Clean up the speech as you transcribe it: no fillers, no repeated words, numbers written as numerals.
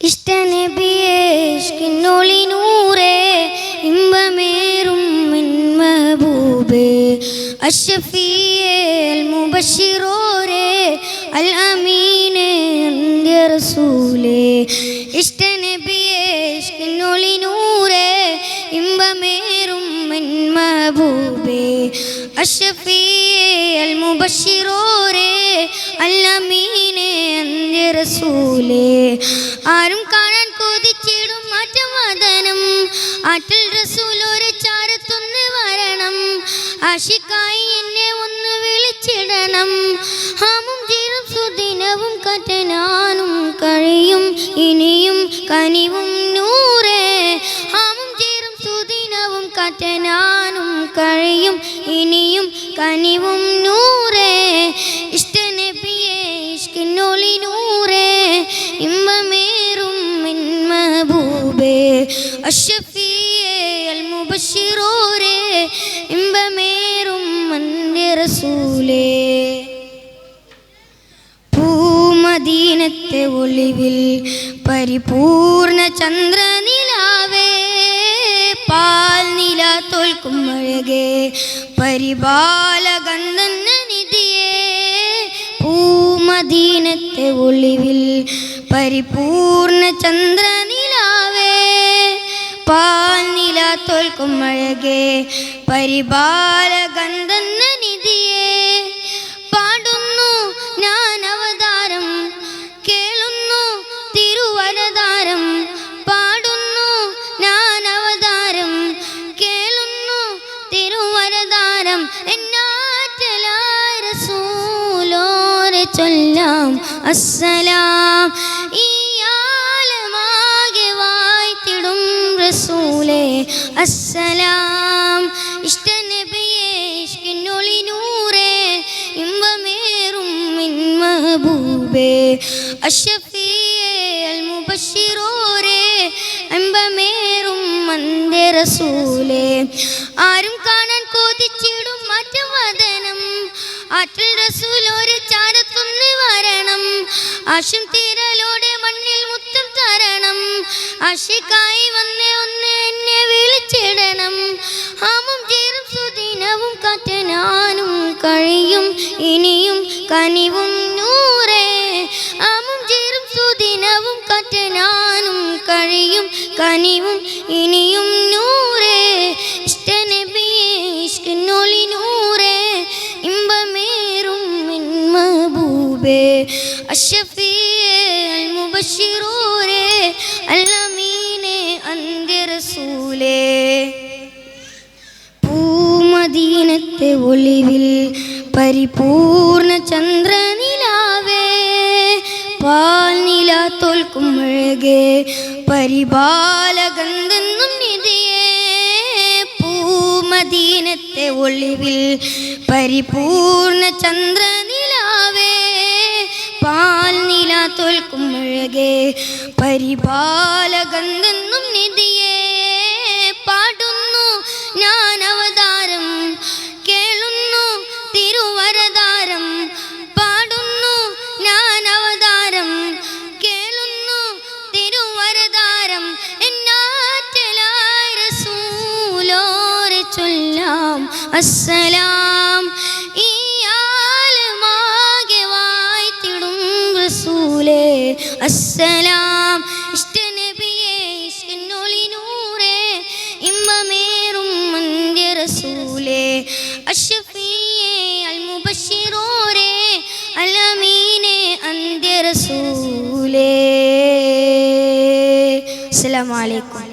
ഇഷ്ടനബിയേ ഇഷ്കിനൊളി നൂറേ ഇമ്പമേറും മിൻ മഹബൂബേ അഷ്ഫിയേ അൽ മുബശ്ശിറോരേ അൽ അമീനേ അന്ത്യ റസൂലേ ഇഷ്ടനബിയേ ഇഷ്കിനൊളി നൂറേ ഇമ്പമേറും മിൻ മഹബൂബേ അഷ്ഫിയേ അൽ മുബശ്ശിറോരേ അൽ അമീനേ അന്ത്യ റസൂലേ ആരും കാണാൻ കൊതിച്ചിടും മാറ്റവദനം ആറ്റൽ റസൂൽ ഒരു ചാരത്തൊന്ന് വരണം ആശിക്കായി എന്നെ ഒന്ന് വിളിച്ചിടണം ഹാമും ജീറും സുദിനവും കറ്റനാനും കഴിയും ഇനിയും കനിവും നൂറേ ഹാമും ജീറും സുദിനവും കറ്റനാനും കഴിയും ഇനിയും കനിവും നൂറേ ഇഷ്ടനബിയേ ഇഷ്കിനൊളി നൂറേ ഇമ്പമേറും മിൻ മഹബൂബേ അഷ്ഫിയേ അൽ മുബശ്ശിറോരേ ഇമ്പമേറും അന്ത്യ റസൂലേ പൂമദീനത്തെ ഒളിവിൽ പരിപൂർണ ചന്ദ്രനിലാവേ പാൽ നില തോൽക്കും അഴകേ പരിപാലഗന്ധന നിധിയേ പൂമദീനത്തെ ഒളിവിൽ പരിപൂർണ ചന്ദ്രനിലാവേ പാൽ നില തോൽക്കും അഴകേ പരിപാലഗന്ധന നിധിയേ പാടുന്നു ഞാൻ അവതാരം കേളുന്നു തിരുവരതാരം പാടുന്നു ഞാൻ അവതാരം കേളുന്നു തിരുവരതാരം എന്നാറ്റലായ റസൂലോരെ ചൊല്ലാം അസ്സലാം ഈ ആലമാകെ വാഴ്ത്തിടും റസൂലേ അസ്സലാം ഇഷ്ടനബിയേ ഇഷ്കിനൊളി നൂറേ ഇമ്പമേറും മിൻ മഹബൂബേ അഷ്ഫിയേ അൽ മുബശ്ശിറോരേ ഇമ്പമേറും അന്ത്യ റസൂലേ ആരും കാണാൻ കൊതിച്ചിടും മാറ്റവദനം ആറ്റൽ റസൂൽ ഒരു ചാരത്തൊന്ന് വരണം ആശം തീരലോടെ മണ്ണിൽ മുത്തം തരണം ആശിക്കായി വന്നേ ഒന്ന് എന്നെ വിളിച്ചിടണം ഹാമും ജീറും സുദിനവും കറ്റനാനും കഴിയും ഇനിയും കനിവും നൂറേ ഹാമും ജീറും സുദിനവും കറ്റനാനും കഴിയും കനിവും ഇനിയും നൂറേ ഇഷ്ടനബിയേ ഇഷ്കിനൊളി നൂറേ ഇമ്പമേറും മിൻ മഹബൂബേ അഷ്ഫിയേ അൽ മുബശ്ശിറോരേ അൽ അമീനേ അന്ത്യ റസൂലേ പൂമദീനത്തെ ഒളിവിൽ പരിപൂർണ ചന്ദ്രനിലാവേ പാൽ നില തോൽക്കും അഴകേ പരിപാലഗന്ധനും നിധിയേ പൂമദീനത്തെ ഒളിവിൽ പരിപൂർണ ചന്ദ്രനിലാവേ പാൽ നില തോൽക്കും അഴകേ പരിപാലഗന്ധനും നിധിയേ പാടുന്നു ഞാൻ അവതാരം കേളുന്നു തിരുവരതാരം പാടുന്നു ഞാൻ അവതാരം കേളുന്നു തിരുവരതാരം എന്നാറ്റലായ റസൂലോരെ ചൊല്ലാം അസ്സലാം ഈ ആലമാകെ വാഴ്ത്തിടും റസൂലേ അസ്സലാം ഇഷ്ടനബിയേ ഇഷ്കിനൊളി നൂറേ ഇമ്പമേറും അന്ത്യ റസൂലേ അഷ്ഫിയേ അൽ മുബശ്ശിറോരേ അൽ അമീനേ അന്ത്യ റസൂലേ അസ്സലാമു അലൈക്കും.